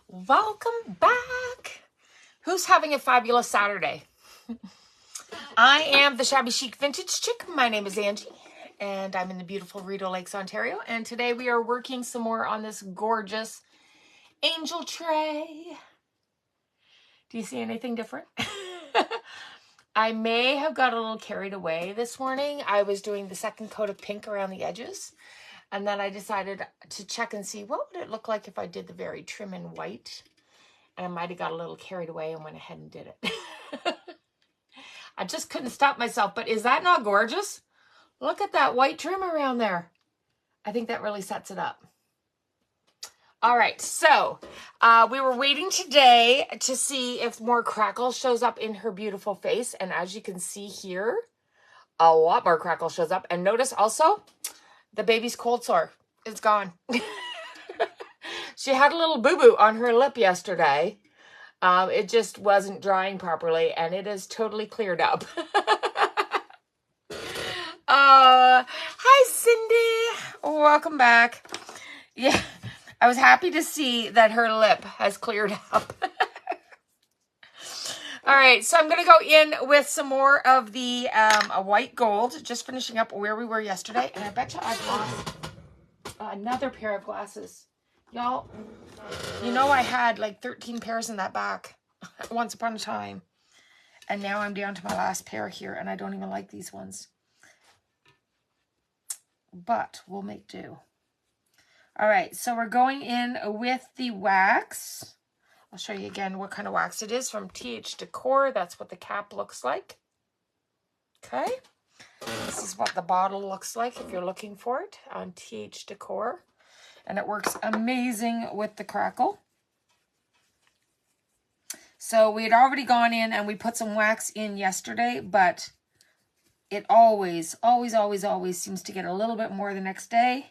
Welcome back. Who's having a fabulous Saturday? I am the Shabby Chic Vintage Chick. My name is Angie, and I'm in the beautiful Rideau Lakes, Ontario. And today we are working some more on this gorgeous angel tray. Do you see anything different? I may have got a little carried away this morning. I was doing the second coat of pink around the edges. And then I decided to check and see what would it look like if I did the very trim in white. And I might have got a little carried away and went ahead and did it. I just couldn't stop myself. But is that not gorgeous? Look at that white trim around there. I think that really sets it up. All right, so we were waiting today to see if more crackle shows up in her beautiful face. And as you can see here, a lot more crackle shows up. And notice also, the baby's cold sore is gone. She had a little boo-boo on her lip yesterday. It just wasn't drying properly, and it is totally cleared up. Hi, Cindy. Welcome back. Yeah, I was happy to see that her lip has cleared up. All right, so I'm going to go in with some more of the white gold, just finishing up where we were yesterday. And I bet you I've lost another pair of glasses. Y'all, you know I had like 13 pairs in that back once upon a time. And now I'm down to my last pair here, and I don't even like these ones. But we'll make do. All right, so we're going in with the wax. I'll show you again what kind of wax it is from TH Decor. That's what the cap looks like. Okay. This is what the bottle looks like if you're looking for it on TH Decor. And it works amazing with the crackle. So we had already gone in and we put some wax in yesterday, but it always seems to get a little bit more the next day.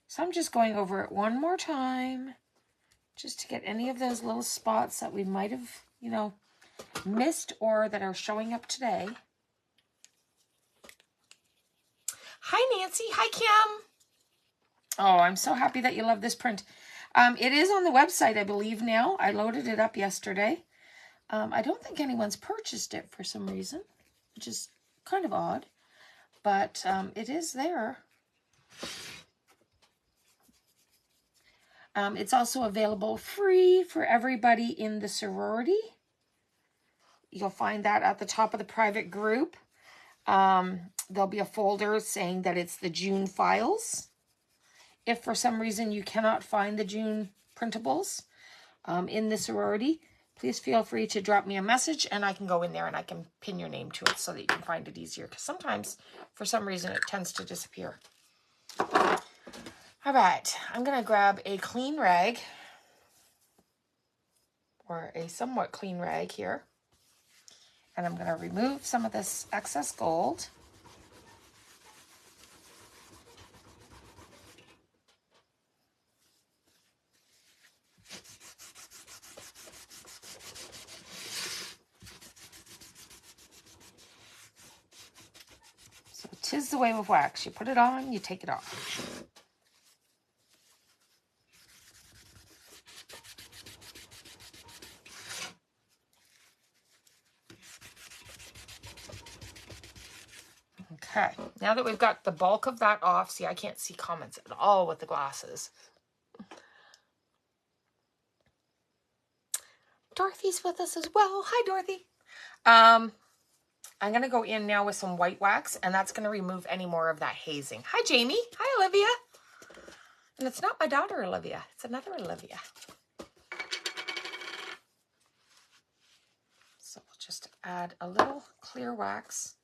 So I'm just going over it one more time, just to get any of those little spots that we might have, you know, missed or that are showing up today. Hi, Nancy. Hi, Kim. Oh, I'm so happy that you love this print. It is on the website, I believe, now. I loaded it up yesterday. I don't think anyone's purchased it for some reason, which is kind of odd, but it is there. It's also available free for everybody in the sorority. You'll find that at the top of the private group. There'll be a folder saying that it's the June files. If for some reason you cannot find the June printables in the sorority, please feel free to drop me a message and I can go in there and I can pin your name to it so that you can find it easier. Because sometimes, for some reason, it tends to disappear. All right, I'm going to grab a clean rag, or a somewhat clean rag here, and I'm going to remove some of this excess gold. So 'tis the way with wax. You put it on, you take it off. Okay, now that we've got the bulk of that off, see, I can't see comments at all with the glasses. Dorothy's with us as well. Hi, Dorothy. I'm going to go in now with some white wax, and that's going to remove any more of that hazing. Hi, Jamie. Hi, Olivia. And it's not my daughter, Olivia. It's another Olivia. So we'll just add a little clear wax.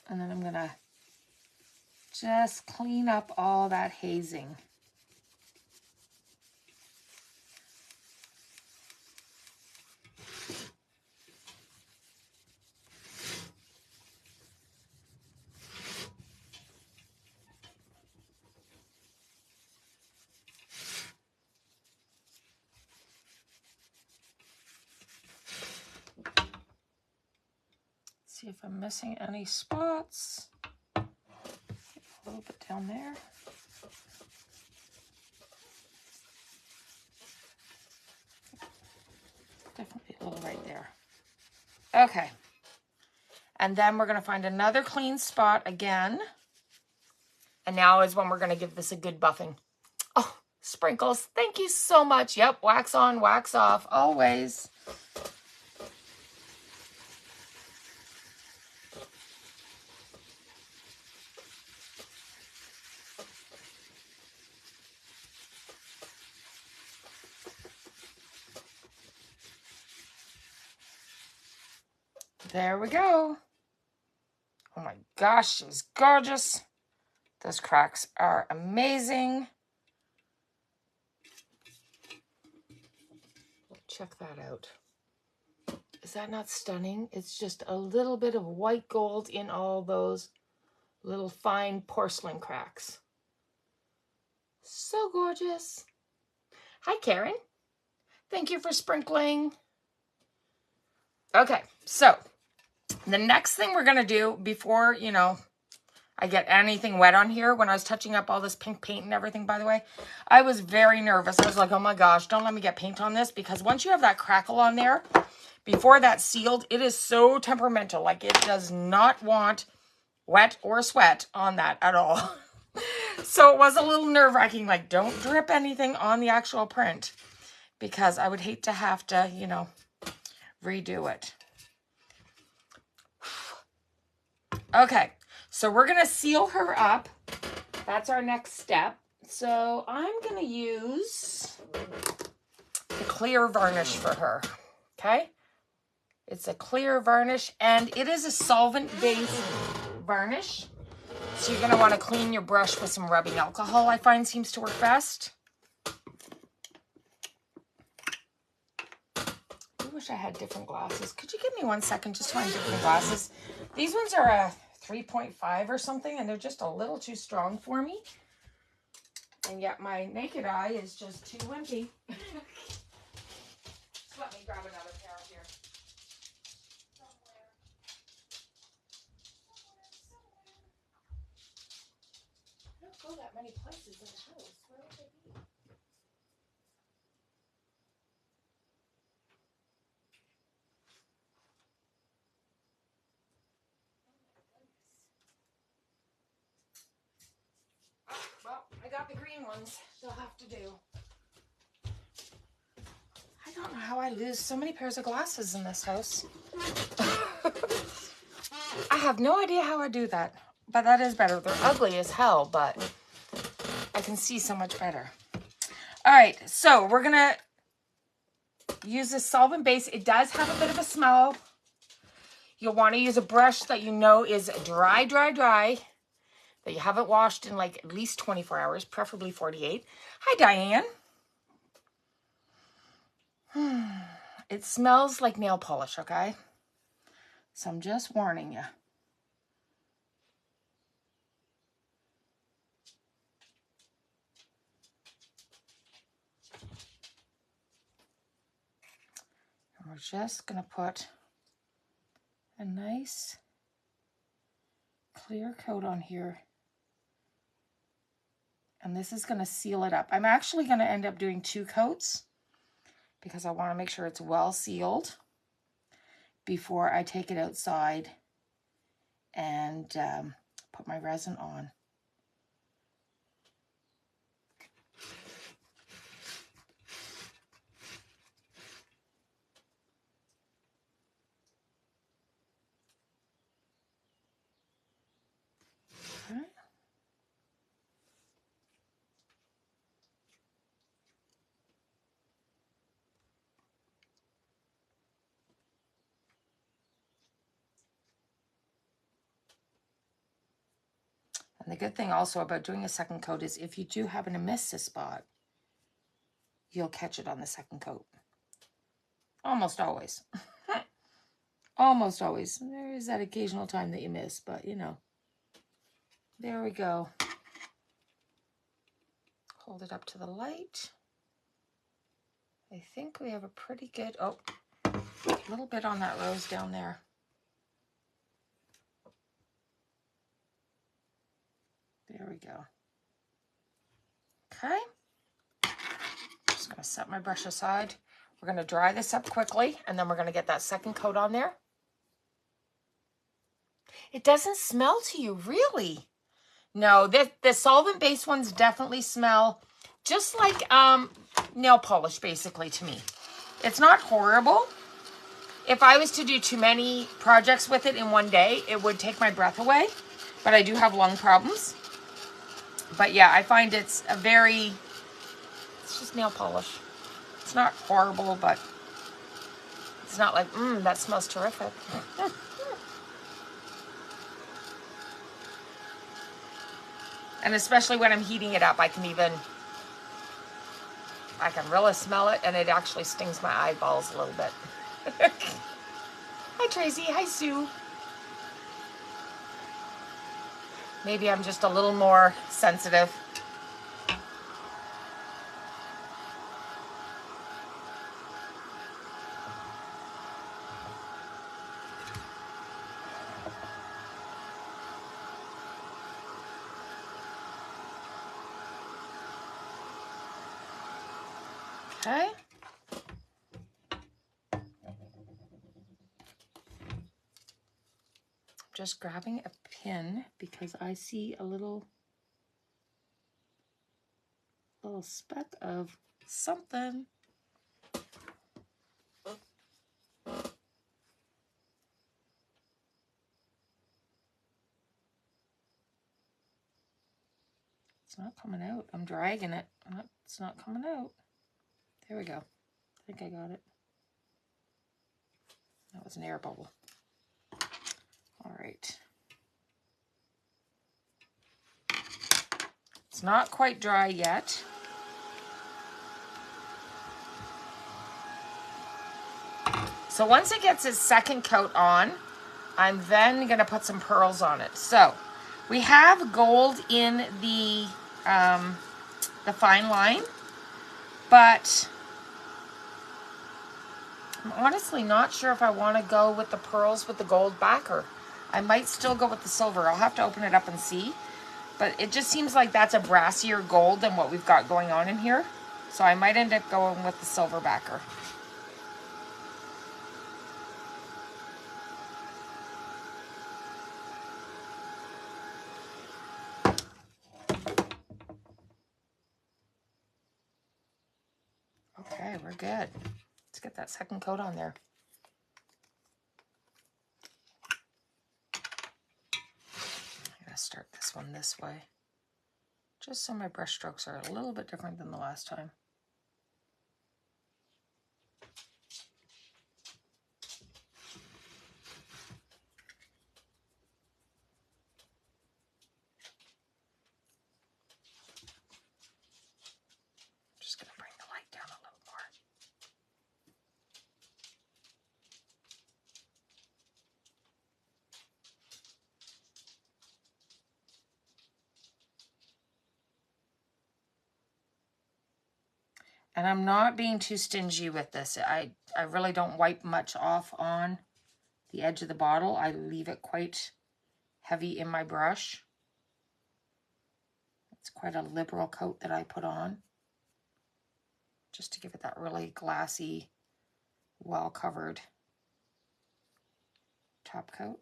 And then I'm going to just clean up all that hazing. See if I'm missing any spots. A little bit down there. Okay. And then we're going to find another clean spot again. And now is when we're going to give this a good buffing. Oh, sprinkles. Thank you so much. Yep, wax on, wax off, always. There we go. Oh my gosh, she's gorgeous. Those cracks are amazing. Check that out. Is that not stunning? It's just a little bit of white gold in all those little fine porcelain cracks. So gorgeous. Hi, Karen. Thank you for sprinkling. Okay, so the next thing we're going to do before, you know, I get anything wet on here, when I was touching up all this pink paint and everything, by the way, I was very nervous. I was like, oh my gosh, don't let me get paint on this, because once you have that crackle on there, before that's sealed, it is so temperamental. Like, it does not want wet or sweat on that at all. So it was a little nerve-wracking, like, don't drip anything on the actual print, because I would hate to have to, you know, redo it. Okay, so we're going to seal her up. That's our next step. So I'm going to use the clear varnish for her, okay? It's a clear varnish, and it is a solvent-based varnish. So you're going to want to clean your brush with some rubbing alcohol, I find seems to work best. I wish I had different glasses. Could you give me 1 second just to find different glasses? These ones are a 3.5 or something, and they're just a little too strong for me. And yet my naked eye is just too wimpy. Just let me grab another pair here. Somewhere. I don't go that many places in the house. Where would they be? Well, I got the green ones. They'll have to do. I don't know how I lose so many pairs of glasses in this house. I have no idea how I do that. But that is better. They're ugly as hell, but I can see so much better. All right, so we're going to use this solvent base. It does have a bit of a smell. You'll want to use a brush that you know is dry, that you haven't washed in like at least 24 hours, preferably 48. Hi, Diane. It smells like nail polish, okay? So I'm just warning you. And we're just going to put a nice clear coat on here. And this is going to seal it up. I'm actually going to end up doing 2 coats because I want to make sure it's well sealed before I take it outside and put my resin on. Okay. And the good thing also about doing a second coat is if you do happen to miss a spot, you'll catch it on the second coat. Almost always. Almost always. There is that occasional time that you miss, but you know. There we go. Hold it up to the light. I think we have a pretty good, oh, a little bit on that rose down there. There we go. Okay. Just going to set my brush aside. We're going to dry this up quickly, and then we're going to get that second coat on there. It doesn't smell to you, really? No, the solvent-based ones definitely smell just like nail polish, basically, to me. It's not horrible. If I was to do too many projects with it in one day, it would take my breath away. But I do have lung problems. But yeah, I find it's just nail polish. It's not horrible, but it's not like, that smells terrific. And especially when I'm heating it up, I can really smell it, and it actually stings my eyeballs a little bit. Hi, Tracy. Hi, Sue. Maybe I'm just a little more sensitive. Okay. Just grabbing a pin because I see a little speck of something. It's not coming out. I'm dragging it. It's not coming out. There we go. I think I got it. That was an air bubble. All right. It's not quite dry yet. So once it gets its second coat on, I'm then going to put some pearls on it. So we have gold in the fine line, but I'm honestly not sure if I want to go with the pearls with the gold backer. I might still go with the silver. I'll have to open it up and see. But it just seems like that's a brassier gold than what we've got going on in here. So I might end up going with the silver backer. Okay, we're good. Let's get that second coat on there. I'm gonna start this one this way, just so my brush strokes are a little bit different than the last time. Just gonna bring the light down a little more. And I'm not being too stingy with this. I really don't wipe much off on the edge of the bottle. I leave it quite heavy in my brush. It's quite a liberal coat that I put on, just to give it that really glassy, well-covered top coat.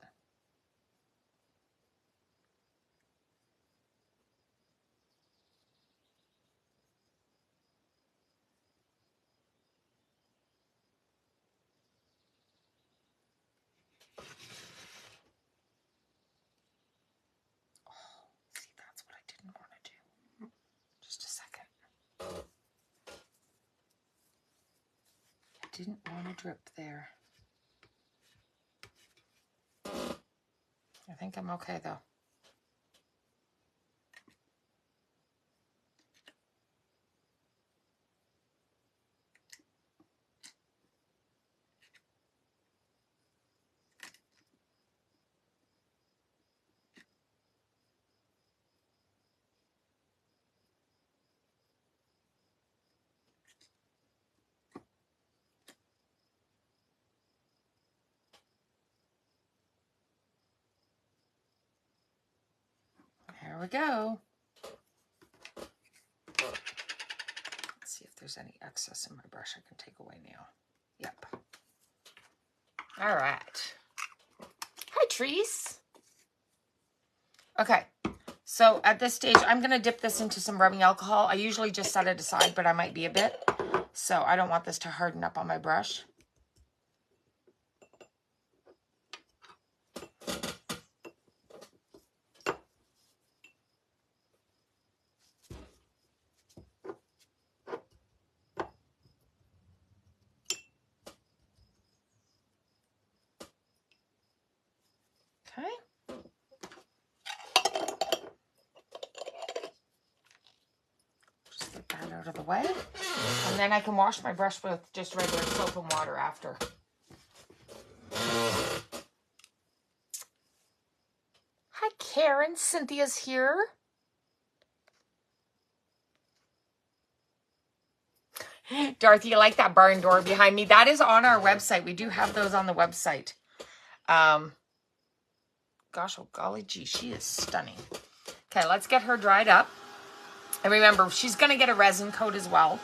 See, that's what I didn't want to do. Just a second. I didn't want to drip there. I think I'm okay though. There we go. Let's see if there's any excess in my brush I can take away now. Yep. All right. Hi, Trees. Okay, so at this stage, I'm going to dip this into some rubbing alcohol. I usually just set it aside, but I might be a bit. So I don't want this to harden up on my brush. Okay. Just get that out of the way. And then I can wash my brush with just regular soap and water after. Hi, Karen. Cynthia's here. Dorothy, you like that barn door behind me? That is on our website. We do have those on the website. Gosh, oh golly gee, she is stunning. Okay, let's get her dried up. And remember, she's going to get a resin coat as well.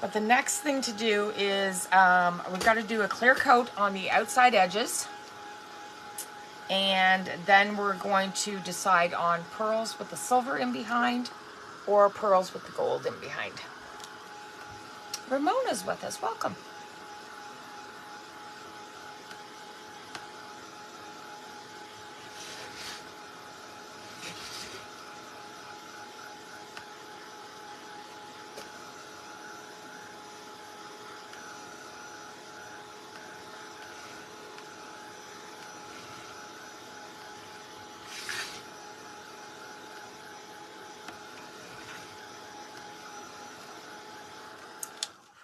But the next thing to do is we've got to do a clear coat on the outside edges. And then we're going to decide on pearls with the silver in behind or pearls with the gold in behind. Ramona's with us. Welcome.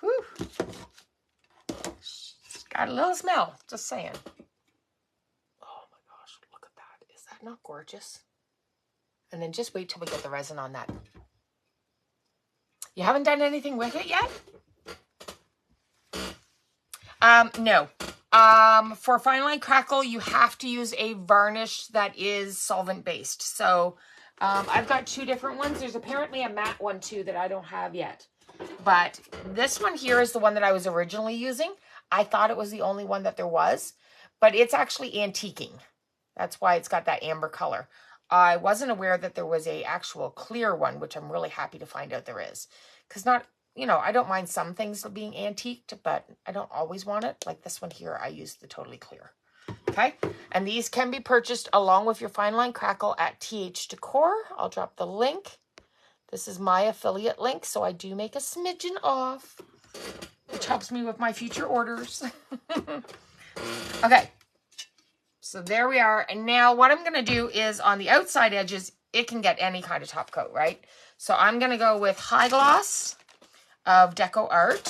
Whew. It's got a little smell, just saying. Oh my gosh, look at that. Is that not gorgeous? And then just wait till we get the resin on that. You haven't done anything with it yet? No. For Fine Line Crackle, you have to use a varnish that is solvent-based. So, I've got two different ones. There's apparently a matte one, too, that I don't have yet. But this one here is the one that I was originally using. I thought it was the only one that there was. But it's actually antiquing. That's why it's got that amber color. I wasn't aware that there was a actual clear one, which I'm really happy to find out there is. Because not... You know, I don't mind some things being antiqued, but I don't always want it. Like this one here, I use the totally clear. Okay, and these can be purchased along with your Fine Line Crackle at TH Decor. I'll drop the link. This is my affiliate link, so I do make a smidgen off, which helps me with my future orders. Okay, so there we are. And now what I'm going to do is on the outside edges, it can get any kind of top coat, right? So I'm going to go with High Gloss of Deco Art.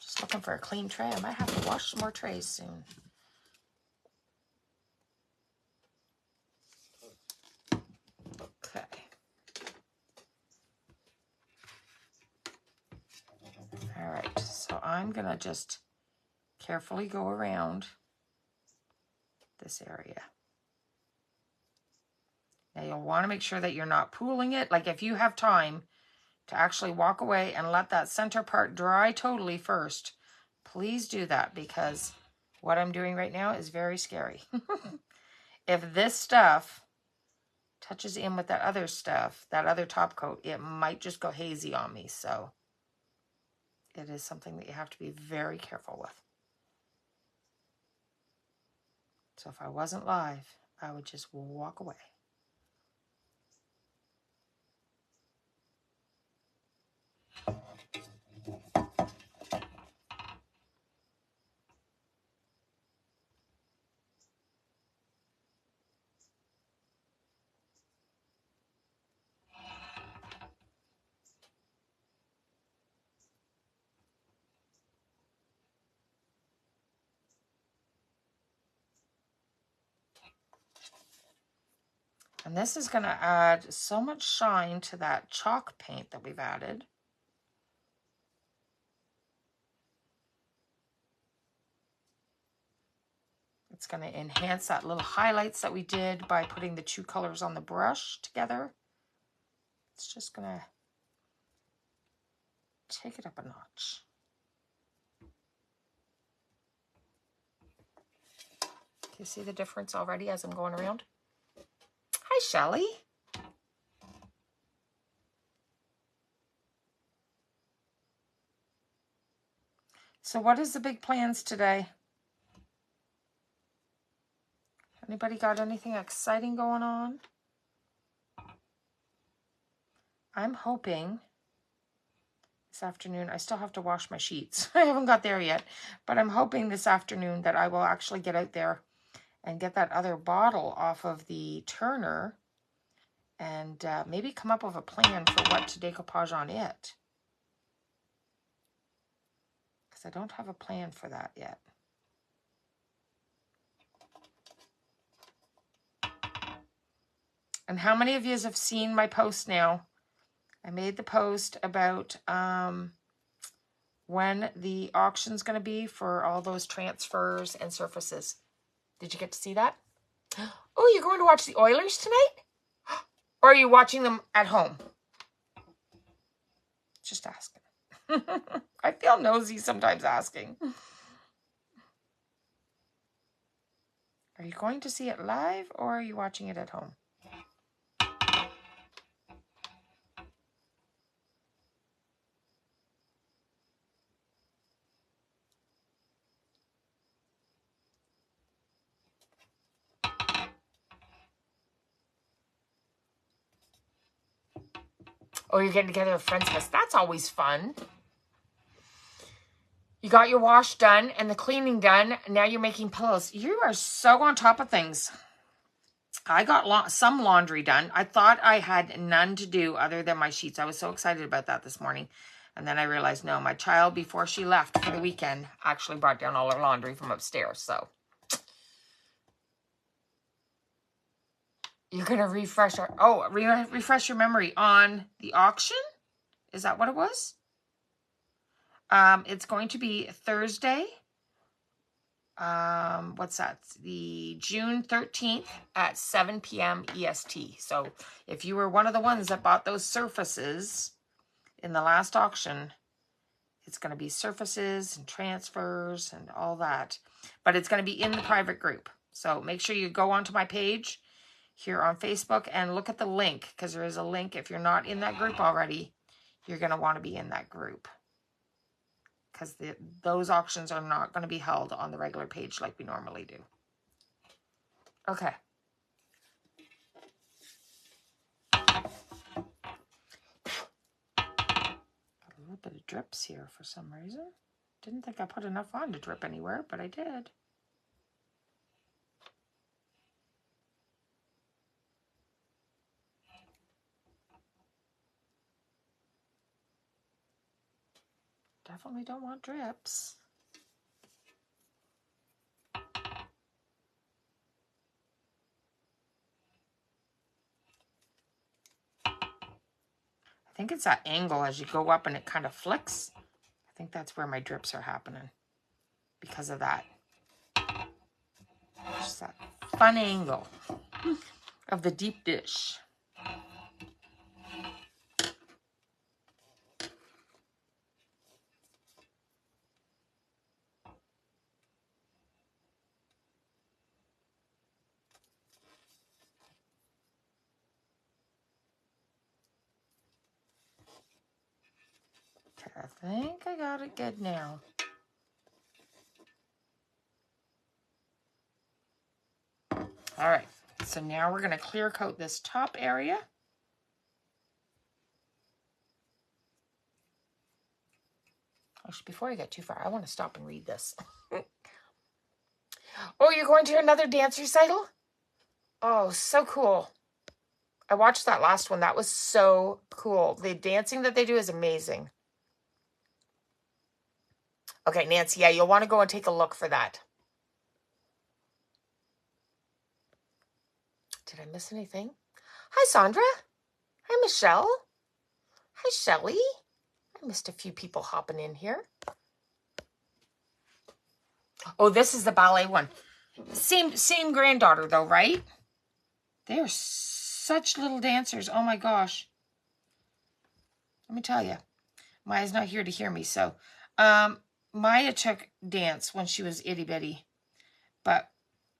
Just looking for a clean tray. I might have to wash some more trays soon. Okay. All right, so I'm gonna just carefully go around this area. Now you'll want to make sure that you're not pooling it. Like if you have time to actually walk away and let that center part dry totally first, please do that, because what I'm doing right now is very scary. If this stuff touches in with that other stuff, that other top coat, it might just go hazy on me. So it is something that you have to be very careful with. So if I wasn't live, I would just walk away. And this is going to add so much shine to that chalk paint that we've added. It's going to enhance that little highlights that we did by putting the two colors on the brush together. It's just going to take it up a notch. you see the difference already as I'm going around? Hi, Shelly. So what is the big plans today? Anybody got anything exciting going on? I'm hoping this afternoon, I still have to wash my sheets. I haven't got there yet, but I'm hoping this afternoon that I will actually get out there and get that other bottle off of the turner and maybe come up with a plan for what to decoupage on it. Because I don't have a plan for that yet. And how many of you have seen my post now? I made the post about when the auction's going to be for all those transfers and surfaces. Did you get to see that? Oh, you're going to watch the Oilers tonight? Or are you watching them at home? Just asking. I feel nosy sometimes asking. Are you going to see it live or are you watching it at home? Oh, you're getting together with friends. That's always fun. You got your wash done and the cleaning done. Now you're making pillows. You are so on top of things. I got some laundry done. I thought I had none to do other than my sheets. I was so excited about that this morning. And then I realized, no, my child, before she left for the weekend, actually brought down all her laundry from upstairs. So you're going to refresh refresh your memory on the auction. Is that what it was? It's going to be Thursday. What's that? The June 13th at 7 p.m. EST. So if you were one of the ones that bought those surfaces in the last auction, it's going to be surfaces and transfers and all that. But it's going to be in the private group. So make sure you go onto my page here on Facebook and look at the link, because there is a link. If you're not in that group already, you're going to want to be in that group, because those auctions are not going to be held on the regular page like we normally do. Okay. A little bit of drips here for some reason. Didn't think I put enough on to drip anywhere, but I did. Definitely don't want drips. I think it's that angle as you go up and it kind of flicks. I think that's where my drips are happening because of that. Just that fun angle of the deep dish. I think I got it good now. All right, so now we're going to clear coat this top area. Actually, before I get too far, I want to stop and read this. Oh, you're going to another dance recital? Oh, so cool. I watched that last one. That was so cool. The dancing that they do is amazing. Okay, Nancy, yeah, you'll want to go and take a look for that. Did I miss anything? Hi, Sandra. Hi, Michelle. Hi, Shelly. I missed a few people hopping in here. Oh, this is the ballet one. Same granddaughter, though, right? They are such little dancers. Oh, my gosh. Let me tell you. Maya's not here to hear me, so... Maya took dance when she was itty-bitty. But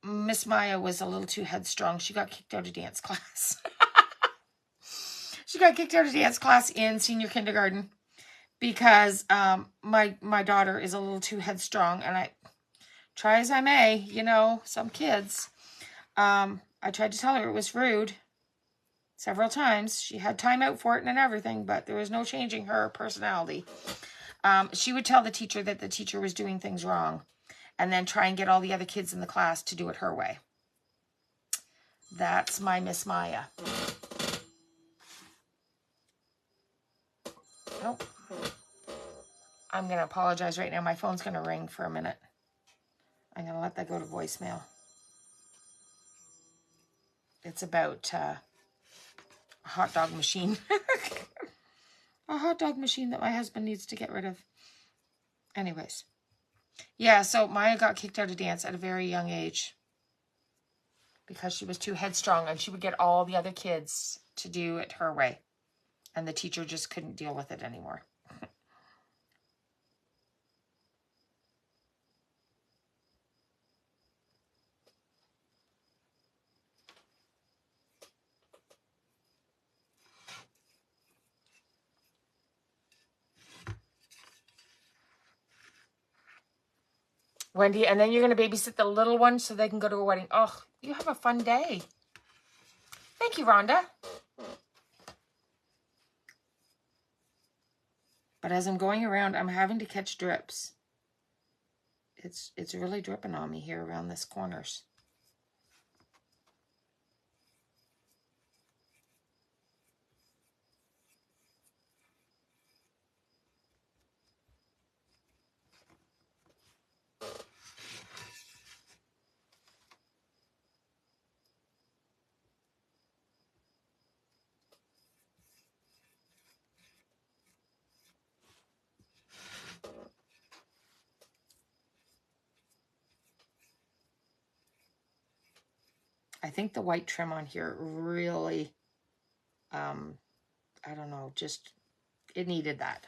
Miss Maya was a little too headstrong. She got kicked out of dance class. She got kicked out of dance class in senior kindergarten because my daughter is a little too headstrong, and I try as I may, you know, some kids. I tried to tell her it was rude several times. She had time out for it and everything, but there was no changing her personality. She would tell the teacher that the teacher was doing things wrong, and then try and get all the other kids in the class to do it her way. That's my Miss Maya. Nope. I'm going to apologize right now. My phone's going to ring for a minute. I'm going to let that go to voicemail. It's about a hot dog machine. A hot dog machine that my husband needs to get rid of. Anyways. Yeah, so Maya got kicked out of dance at a very young age because she was too headstrong, and she would get all the other kids to do it her way. And the teacher just couldn't deal with it anymore. Wendy, and then you're going to babysit the little one so they can go to a wedding. Oh, you have a fun day. Thank you, Rhonda. But as I'm going around, I'm having to catch drips. It's really dripping on me here around this corners. I think the white trim on here really, I don't know, just, it needed that.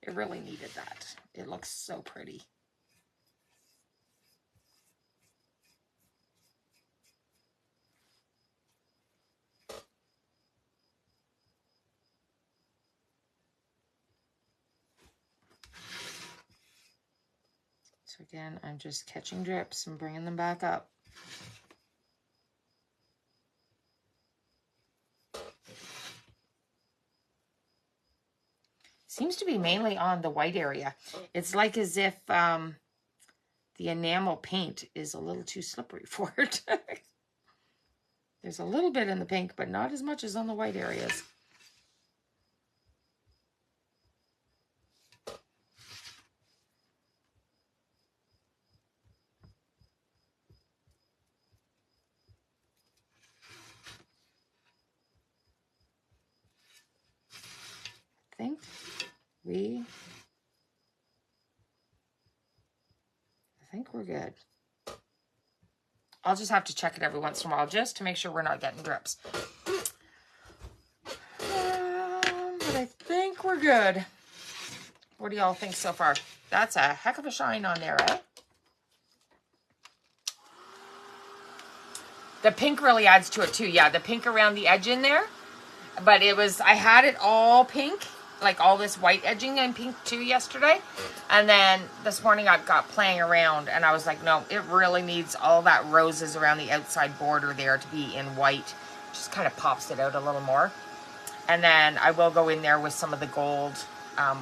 It really needed that. It looks so pretty. So again, I'm just catching drips and bringing them back up. Seems to be mainly on the white area. It's like as if the enamel paint is a little too slippery for it. There's a little bit in the pink, but not as much as on the white areas. I think we're good. I'll just have to check it every once in a while just to make sure we're not getting drips. But I think we're good. What do y'all think so far? That's a heck of a shine on there, eh? The pink really adds to it too. Yeah, the pink around the edge in there. But it was, I had it all pink, like all this white edging in pink too yesterday. And then this morning I got playing around and I was like, no, it really needs all that roses around the outside border there to be in white. Just kind of pops it out a little more. And then I will go in there with some of the gold,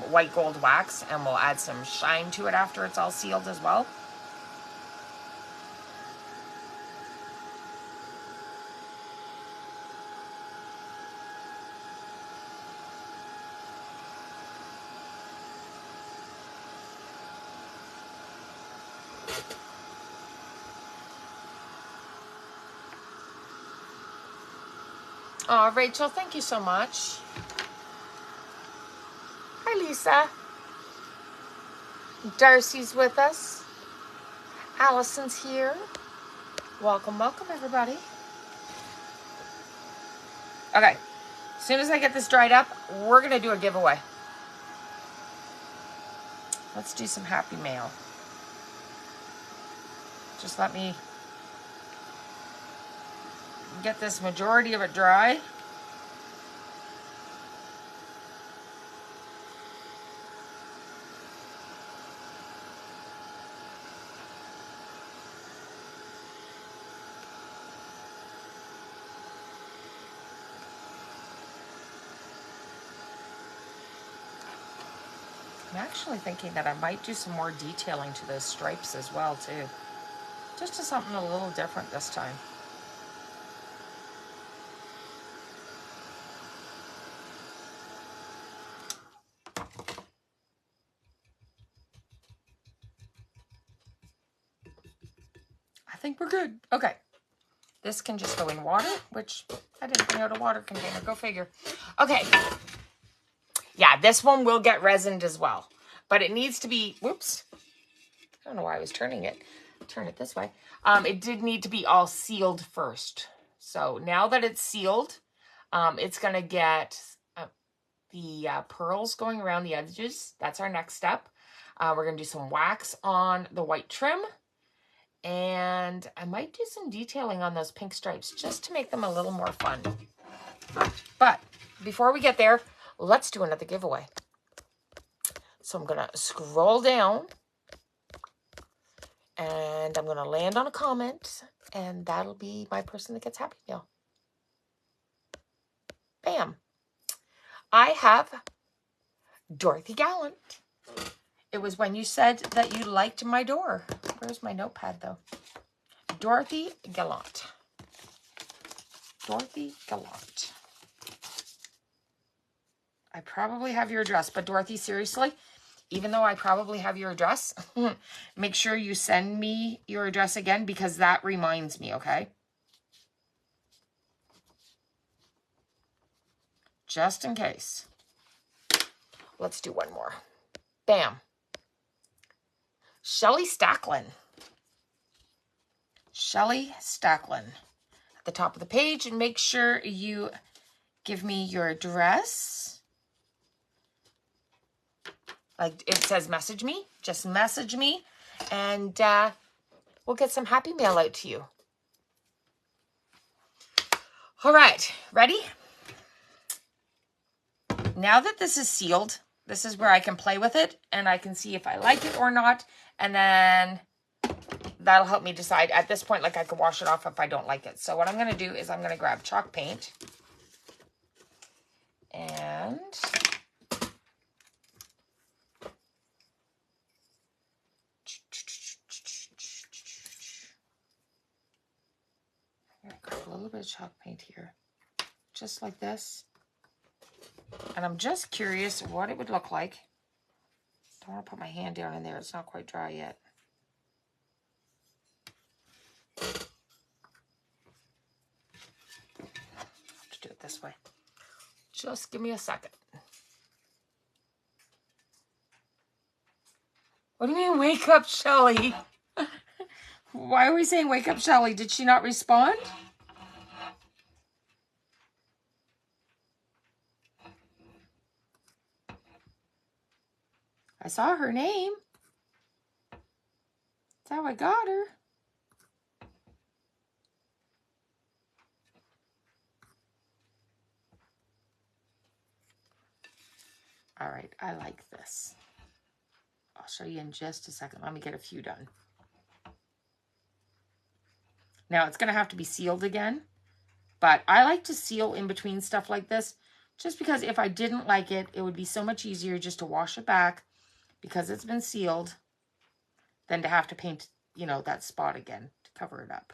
white gold wax, and we'll add some shine to it after it's all sealed as well. Oh, Rachel, thank you so much. Hi, Lisa. Darcy's with us. Allison's here. Welcome, welcome, everybody. Okay, as soon as I get this dried up, we're going to do a giveaway. Let's do some happy mail. Just let me get this majority of it dry. I'm actually thinking that I might do some more detailing to those stripes as well too. Just to something a little different this time. I think we're good. Okay. This can just go in water, which I didn't bring out a water container. Go figure. Okay. Yeah, this one will get resined as well. But it needs to be, whoops. I don't know why I was turning it. Turn it this way. It did need to be all sealed first. So now that it's sealed, it's going to get the pearls going around the edges. That's our next step. We're going to do some wax on the white trim. And I might do some detailing on those pink stripes just to make them a little more fun. But before we get there, let's do another giveaway. So I'm going to scroll down and I'm going to land on a comment, and that'll be my person that gets Happy Meal. Bam. I have Dorothy Gallant. It was when you said that you liked my door. Where's my notepad, though? Dorothy Gallant. Dorothy Gallant. I probably have your address, but Dorothy, seriously, even though I probably have your address, make sure you send me your address again, because that reminds me, okay? Just in case. Let's do one more. Bam. Shelly Stacklin. Shelly Stacklin. At the top of the page, and make sure you give me your address. Like it says, message me. Just message me, and we'll get some Happy Mail out to you. All right, ready? Now that this is sealed, this is where I can play with it, and I can see if I like it or not, and then that'll help me decide. At this point, like, I can wash it off if I don't like it. So what I'm going to do is I'm going to grab chalk paint, and I'm going to grab a little bit of chalk paint here, just like this. And I'm just curious what it would look like. Don't want to put my hand down in there. It's not quite dry yet. I have to do it this way. Just give me a second. What do you mean, wake up, Shelly? Why are we saying wake up, Shelly? Did she not respond? I saw her name. That's how I got her. All right, I like this. I'll show you in just a second. Let me get a few done. Now, it's going to have to be sealed again, but I like to seal in between stuff like this, just because if I didn't like it, it would be so much easier just to wash it back because it's been sealed than to have to paint, you know, that spot again to cover it up.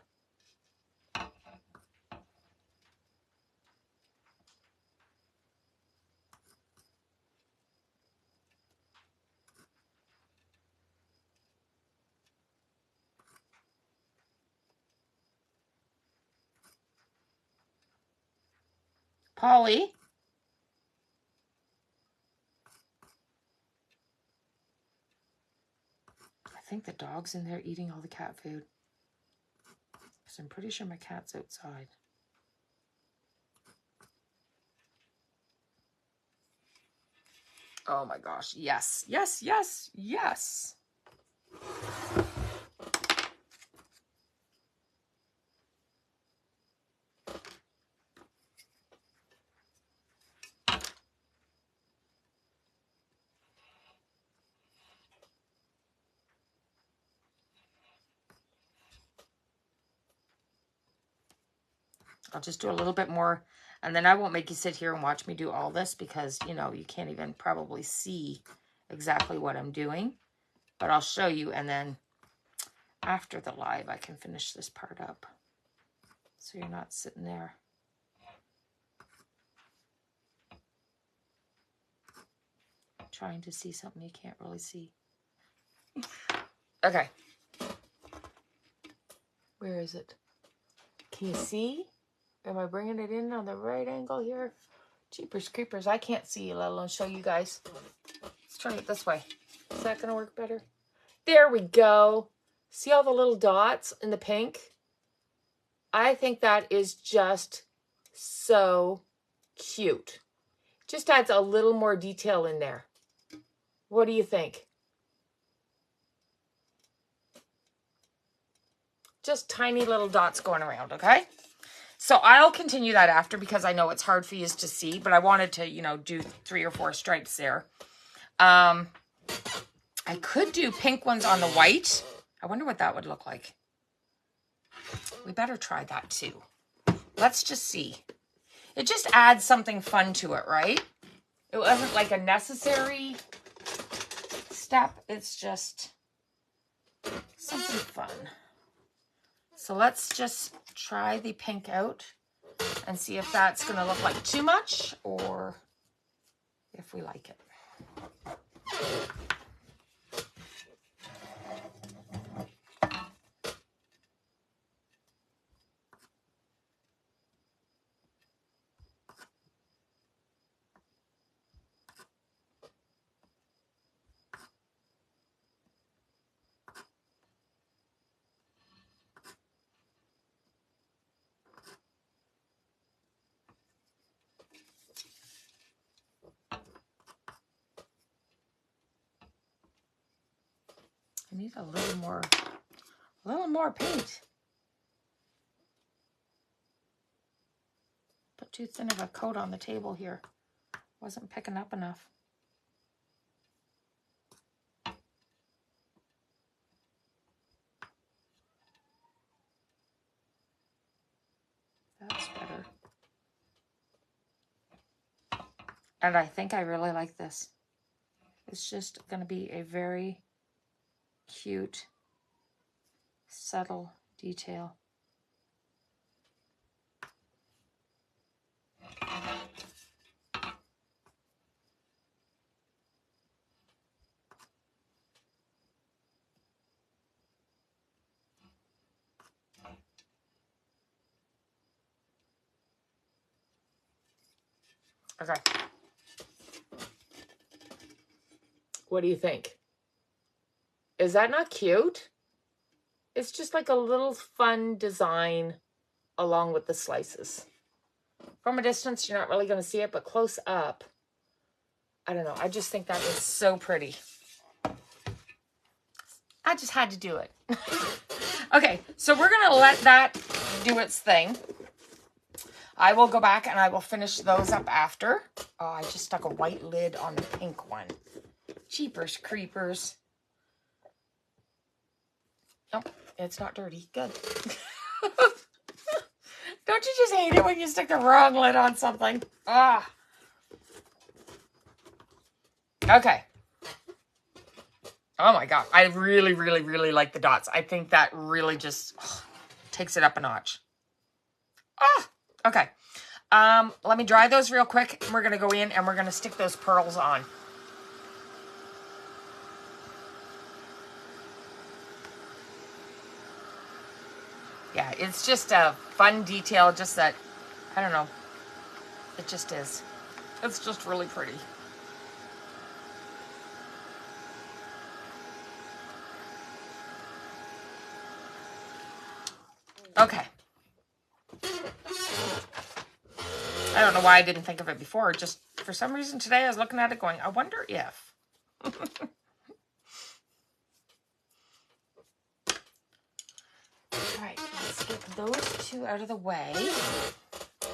Polly. I think the dog's in there eating all the cat food, because I'm pretty sure my cat's outside. Oh my gosh, yes, yes, yes, yes. I'll just do a little bit more, and then I won't make you sit here and watch me do all this because, you know, you can't even probably see exactly what I'm doing. But I'll show you, and then after the live, I can finish this part up. So you're not sitting there. Trying to see something you can't really see. Okay. Where is it? Can you see? Am I bringing it in on the right angle here? Jeepers creepers, I can't see, let alone show you guys. Let's turn it this way. Is that gonna work better? There we go. See all the little dots in the pink? I think that is just so cute. Just adds a little more detail in there. What do you think? Just tiny little dots going around, okay? So I'll continue that after because I know it's hard for you to see, but I wanted to, you know, do 3 or 4 stripes there. I could do pink ones on the white. I wonder what that would look like. We better try that too. Let's just see. It just adds something fun to it, right? It wasn't like a necessary step. It's just something fun. So let's just try the pink out and see if that's going to look like too much or if we like it. I need a little more paint. Put too thin of a coat on the table here. Wasn't picking up enough. That's better. And I think I really like this. It's just going to be a very cute, subtle detail. Okay. What do you think? Is that not cute? It's just like a little fun design along with the slices. From a distance, you're not really going to see it, but close up, I don't know. I just think that is so pretty. I just had to do it. Okay, so we're going to let that do its thing. I will go back and I will finish those up after. Oh, I just stuck a white lid on the pink one. Jeepers creepers. Oh, it's not dirty. Good. Don't you just hate it when you stick the wrong lid on something? Ah. Okay. Oh my God. I really, really, really like the dots. I think that really just takes it up a notch. Ah. Okay. Let me dry those real quick. We're going to go in and we're going to stick those pearls on. Yeah, it's just a fun detail, just that, I don't know, it just is. It's just really pretty. Okay. I don't know why I didn't think of it before. Just for some reason today I was looking at it going, I wonder if. All right, let's get those two out of the way.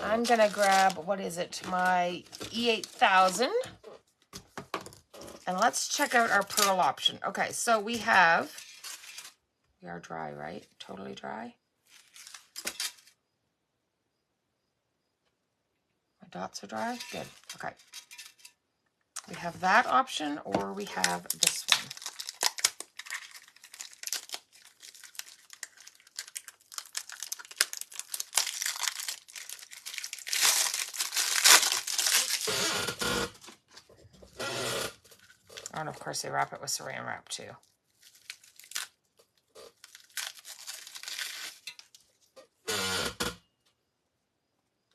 I'm going to grab, what is it, my E8000. And let's check out our pearl option. Okay, so we are dry, right? Totally dry. My dots are dry. Good. Okay. We have that option, or we have this one. Oh, and of course they wrap it with saran wrap too.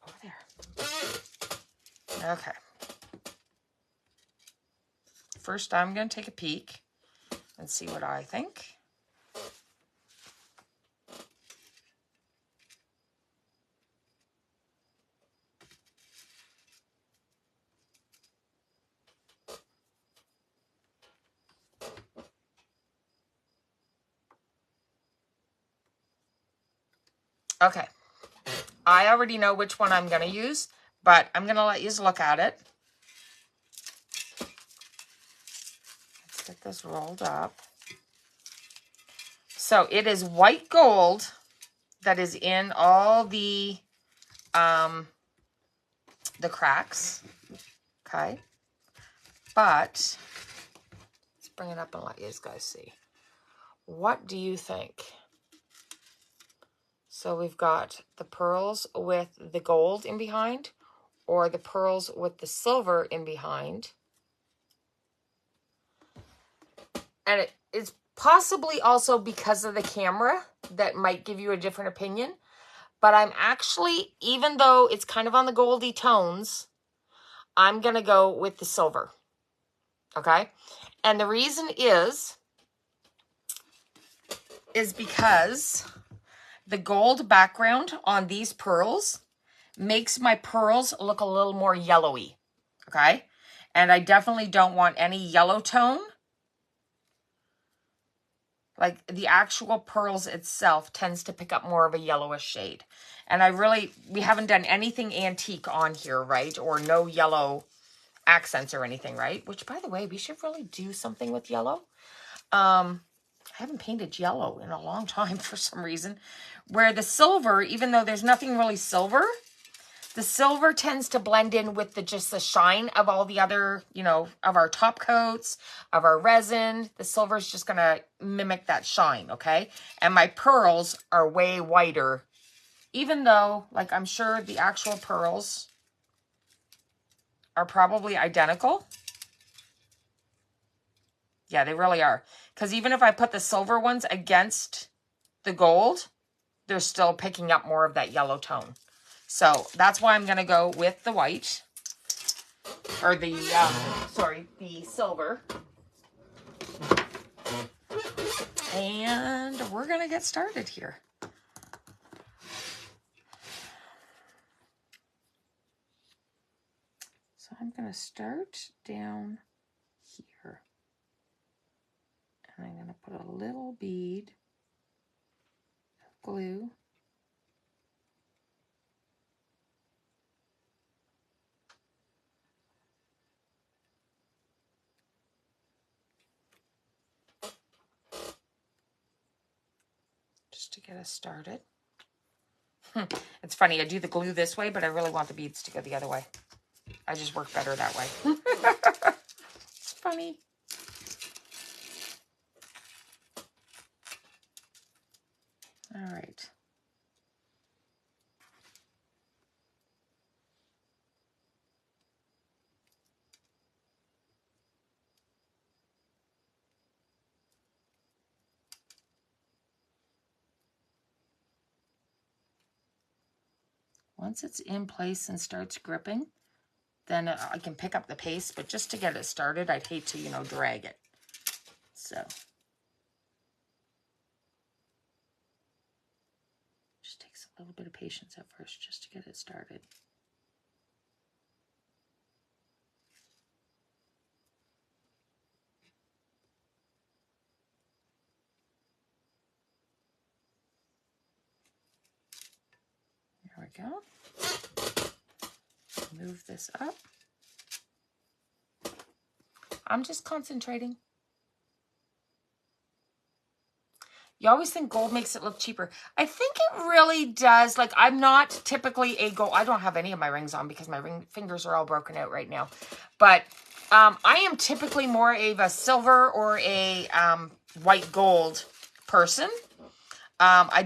Over there. Okay. First, I'm going to take a peek and see what I think. Okay. I already know which one I'm going to use, but I'm going to let you look at it. Let's get this rolled up. So it is white gold that is in all the cracks. Okay. But let's bring it up and let you guys see. What do you think? So we've got the pearls with the gold in behind, or the pearls with the silver in behind. And it's possibly also because of the camera that might give you a different opinion. But I'm actually, even though it's kind of on the goldy tones, I'm going to go with the silver. Okay? And the reason is because the gold background on these pearls makes my pearls look a little more yellowy. Okay? And I definitely don't want any yellow tone. Like the actual pearls itself tends to pick up more of a yellowish shade. And we haven't done anything antique on here, right? Or no yellow accents or anything, right? Which, by the way, we should really do something with yellow. I haven't painted yellow in a long time for some reason. Where the silver, even though there's nothing really silver, the silver tends to blend in with just the shine of all the other, of our top coats, of our resin. The silver is just going to mimic that shine, okay? And my pearls are way whiter, even though, like, I'm sure the actual pearls are probably identical. Yeah, they really are. Because even if I put the silver ones against the gold, they're still picking up more of that yellow tone. So that's why I'm going to go with the white, or the silver. And we're going to get started here. So I'm going to start down here. And I'm going to put a little bead of glue. Just to get us started. It's funny, I do the glue this way, but I really want the beads to go the other way. I just work better that way. It's funny. All right. Once it's in place and starts gripping, then I can pick up the pace, but just to get it started, I'd hate to, drag it. So just takes a little bit of patience at first just to get it started. There we go. Move this up. I'm just concentrating. You always think gold makes it look cheaper. I think it really does. Like, I'm not typically a gold. I don't have any of my rings on because my fingers are all broken out right now. But I am typically more of a silver or a white gold person. I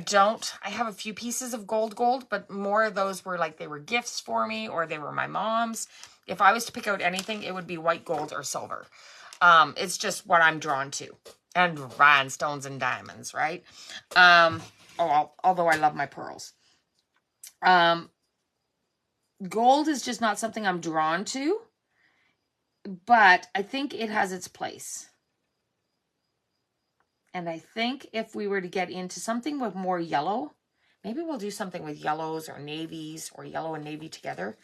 have a few pieces of gold, but more of those were like they were gifts for me or they were my mom's. If I was to pick out anything, it would be white gold or silver. It's just what I'm drawn to. And rhinestones and diamonds, right? Although I love my pearls. Gold is just not something I'm drawn to, but I think it has its place. And I think if we were to get into something with more yellow, maybe we'll do something with yellows or navies or yellow and navy together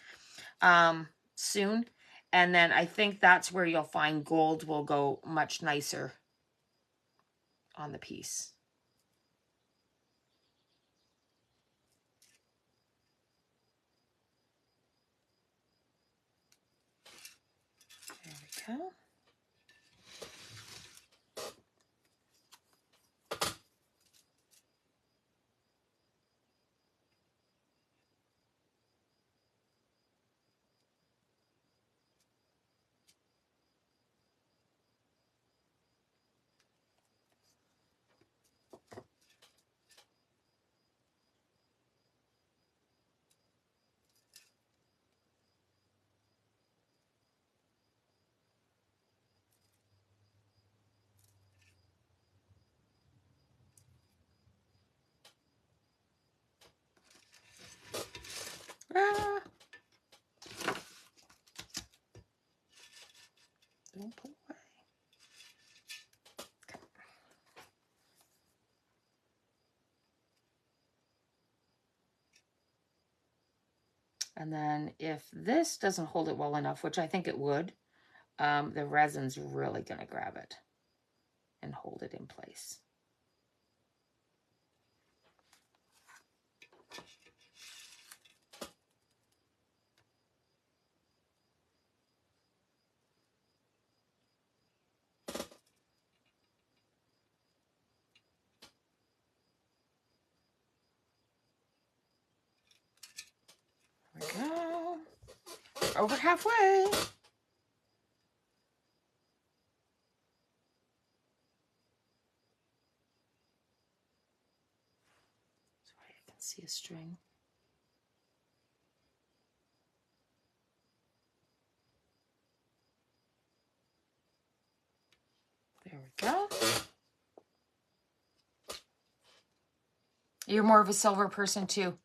soon. And then I think that's where you'll find gold will go much nicer on the piece. There we go. Don't pull away. Okay. And then if this doesn't hold it well enough, which I think it would, the resin's really going to grab it and hold it in place. There we go. Over halfway. Sorry, I can see a string. There we go. You're more of a silver person too.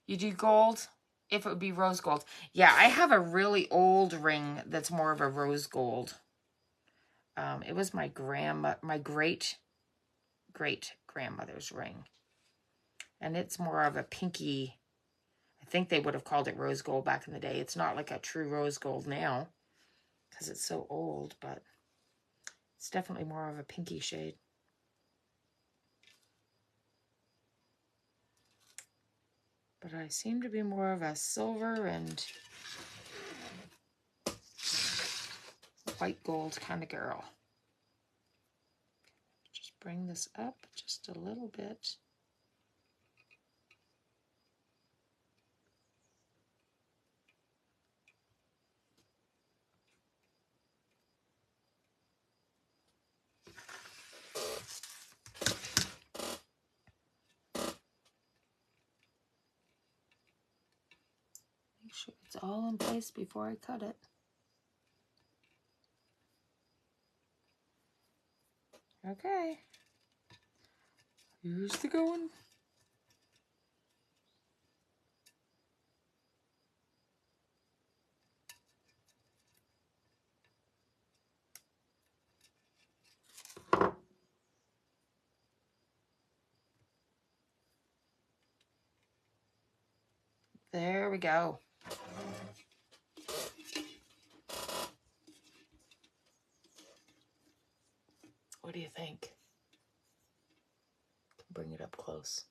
You do gold, if it would be rose gold. Yeah, I have a really old ring that's more of a rose gold. It was my great grandmother's ring. And it's more of a pinky, I think they would have called it rose gold back in the day. It's not like a true rose gold now because it's so old, but it's definitely more of a pinky shade. But I seem to be more of a silver and white gold kind of girl. Just bring this up just a little bit. Make sure it's all in place before I cut it. Okay. Here's the going. There we go. What do you think? Bring it up close.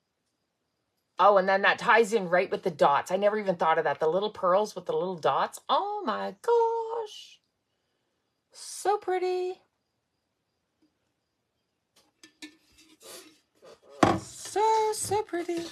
Oh, and then that ties in right with the dots. I never even thought of that. The little pearls with the little dots. Oh my gosh. So pretty. So pretty. Just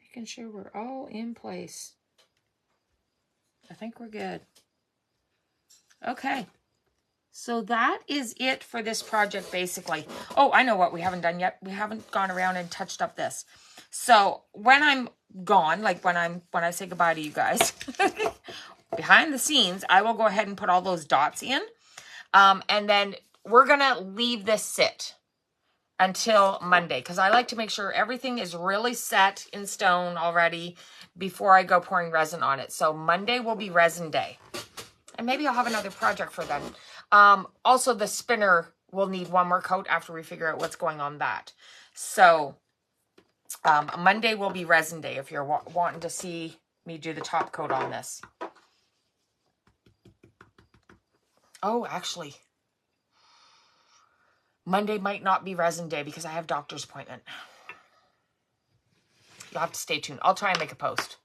making sure we're all in place. I think we're good. Okay. So that is it for this project, basically. Oh, I know what we haven't done yet. We haven't gone around and touched up this. So when I'm gone, like when I say goodbye to you guys, behind the scenes, I will go ahead and put all those dots in. And then we're going to leave this sit until Monday, because I like to make sure everything is really set in stone already before I go pouring resin on it. So Monday will be resin day. And maybe I'll have another project for then. Also, the spinner will need one more coat after we figure out what's going on that. So Monday will be resin day if you're wanting to see me do the top coat on this. Oh, actually, Monday might not be resin day because I have doctor's appointment. You'll have to stay tuned. I'll try and make a post.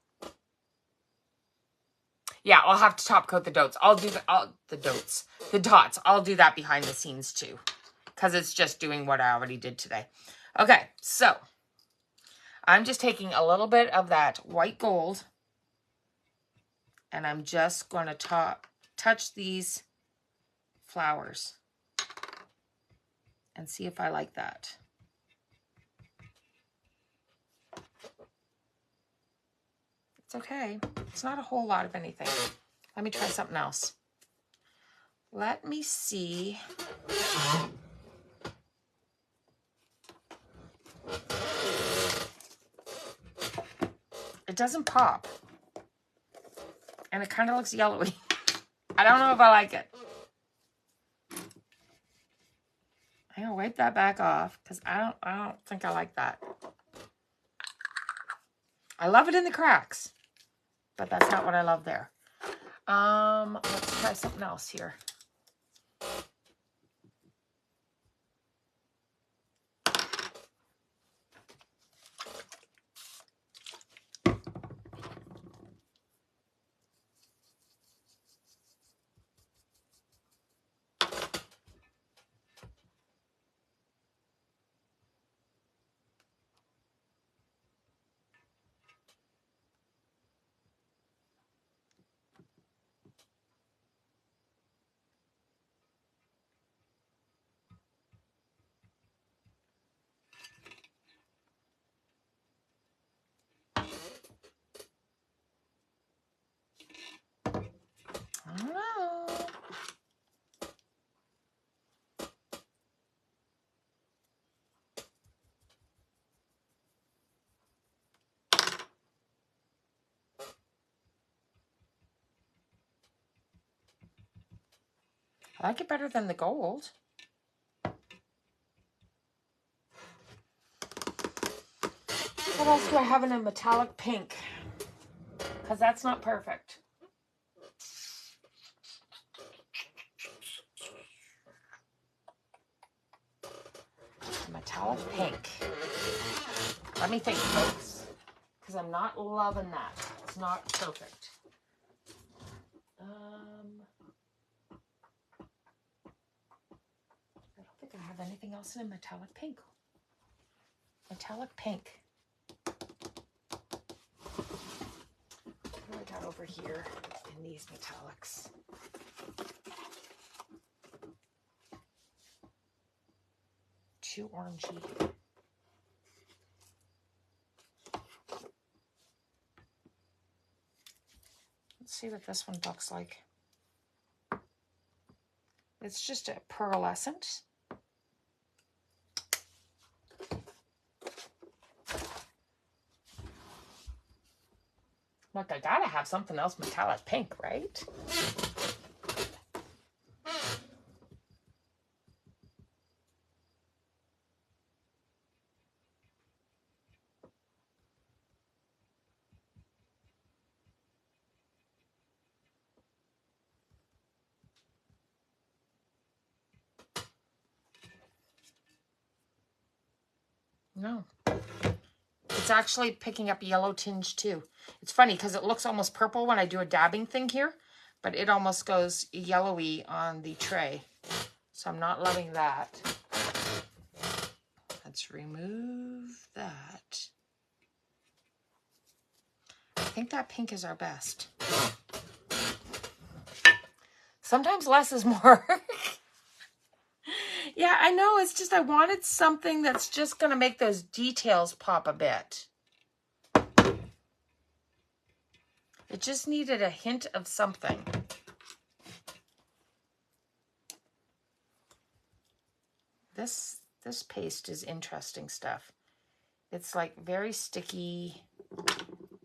Yeah, I'll have to top coat the dots. I'll do the dots. I'll do that behind the scenes too, because it's just doing what I already did today. Okay, so I'm just taking a little bit of that white gold, and I'm just going to touch these flowers and see if I like that. It's okay. It's not a whole lot of anything. Let me try something else. Let me see. It doesn't pop. And it kind of looks yellowy. I don't know if I like it. I'm gonna wipe that back off because I don't think I like that. I love it in the cracks, but that's not what I love there. Let's try something else here. I don't know. I like it better than the gold. What else do I have in a metallic pink? Because that's not perfect. Metallic pink. Let me think, folks. Because I'm not loving that. It's not perfect. I don't think I have anything else in a metallic pink. Metallic pink. What do I got over here in these metallics? Too orangey. Let's see what this one looks like. It's just a pearlescent. Look, I gotta have something else metallic pink, right? No. actually picking up yellow tinge too. It's funny because it looks almost purple when I do a dabbing thing here, but it almost goes yellowy on the tray. So I'm not loving that. Let's remove that. I think that pink is our best. Sometimes less is more. Yeah, I know. It's just I wanted something that's just going to make those details pop a bit. It just needed a hint of something. This paste is interesting stuff. It's like very sticky,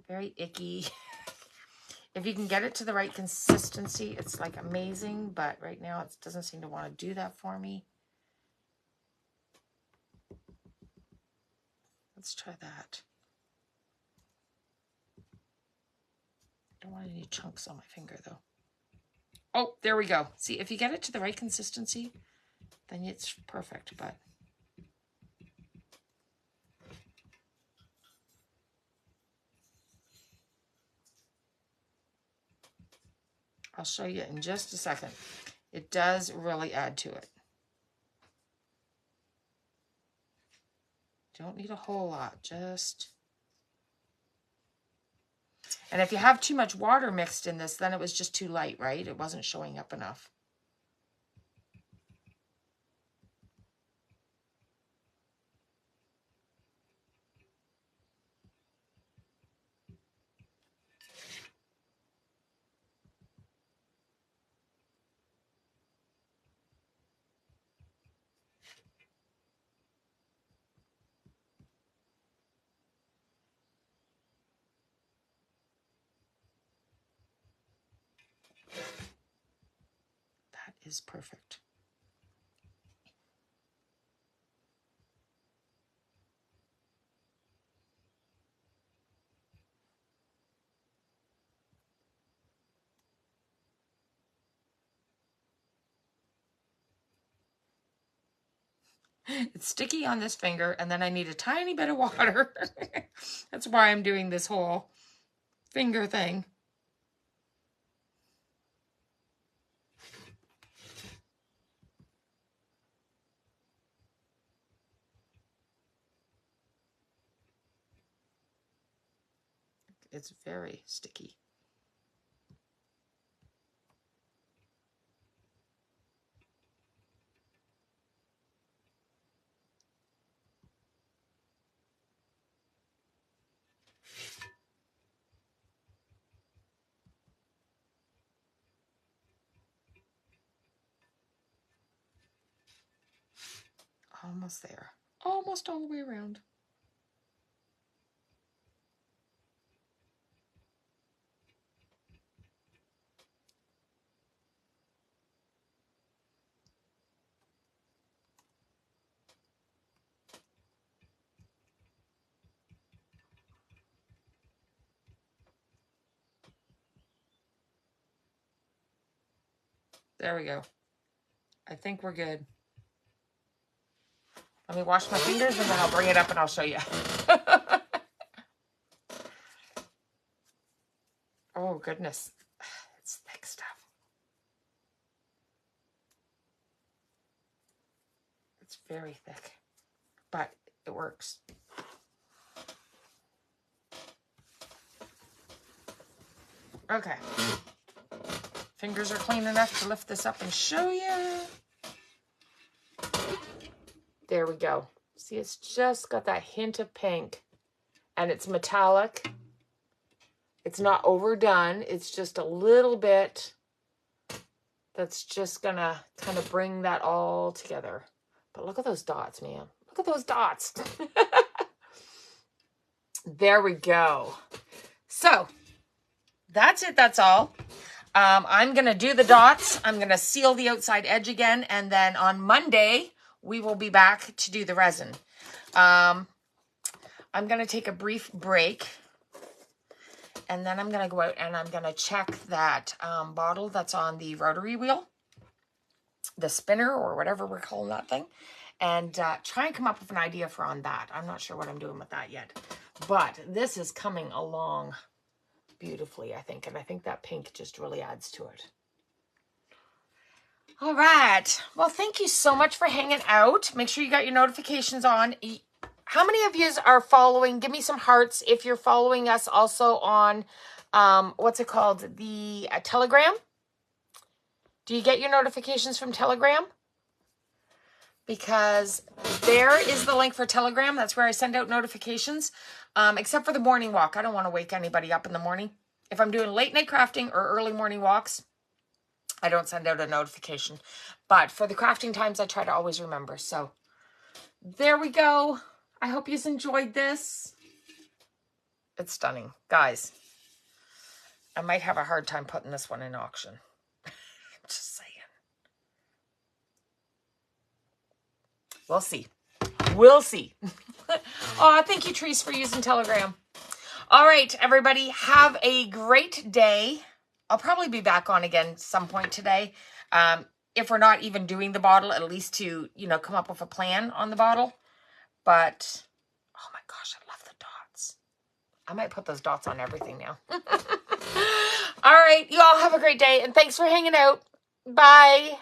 very icky. If you can get it to the right consistency, it's like amazing, but right now it doesn't seem to want to do that for me. Let's try that. I don't want any chunks on my finger though. Oh, there we go. See, if you get it to the right consistency, then it's perfect, but I'll show you in just a second. It does really add to it. Don't need a whole lot, just... And if you have too much water mixed in this, then it was just too light, right? It wasn't showing up enough. That is perfect. It's sticky on this finger, and then I need a tiny bit of water. That's why I'm doing this whole finger thing. It's very sticky. Almost there. Almost all the way around. There we go. I think we're good. Let me wash my fingers and then I'll bring it up and I'll show you. Oh, goodness. It's thick stuff. It's very thick, but it works. Okay. Fingers are clean enough to lift this up and show you. There we go. See, it's just got that hint of pink and it's metallic. It's not overdone. It's just a little bit that's just gonna kind of bring that all together. But look at those dots, man. Look at those dots. There we go. So that's it. That's all. I'm going to do the dots. I'm going to seal the outside edge again. And then on Monday, we will be back to do the resin. I'm going to take a brief break. And then I'm going to go out and I'm going to check that bottle that's on the rotary wheel. The spinner or whatever we're calling that thing. And try and come up with an idea for on that. I'm not sure what I'm doing with that yet. But this is coming along beautifully, I think. And I think that pink just really adds to it. All right. Well, thank you so much for hanging out. Make sure you got your notifications on. How many of you are following? Give me some hearts if you're following us also on, what's it called? The Telegram. Do you get your notifications from Telegram? Because there is the link for Telegram. That's where I send out notifications, except for the morning walk. I don't want to wake anybody up in the morning. If I'm doing late night crafting or early morning walks, I don't send out a notification. But for the crafting times, I try to always remember. So there we go. I hope you enjoyed this. It's stunning. Guys, I might have a hard time putting this one in auction. Just saying. We'll see. We'll see. Oh, thank you, Trees, for using Telegram. All right, everybody, have a great day. I'll probably be back on again some point today. If we're not even doing the bottle, at least to, you know, come up with a plan on the bottle. But, oh my gosh, I love the dots. I might put those dots on everything now. All right, you all have a great day, and thanks for hanging out. Bye.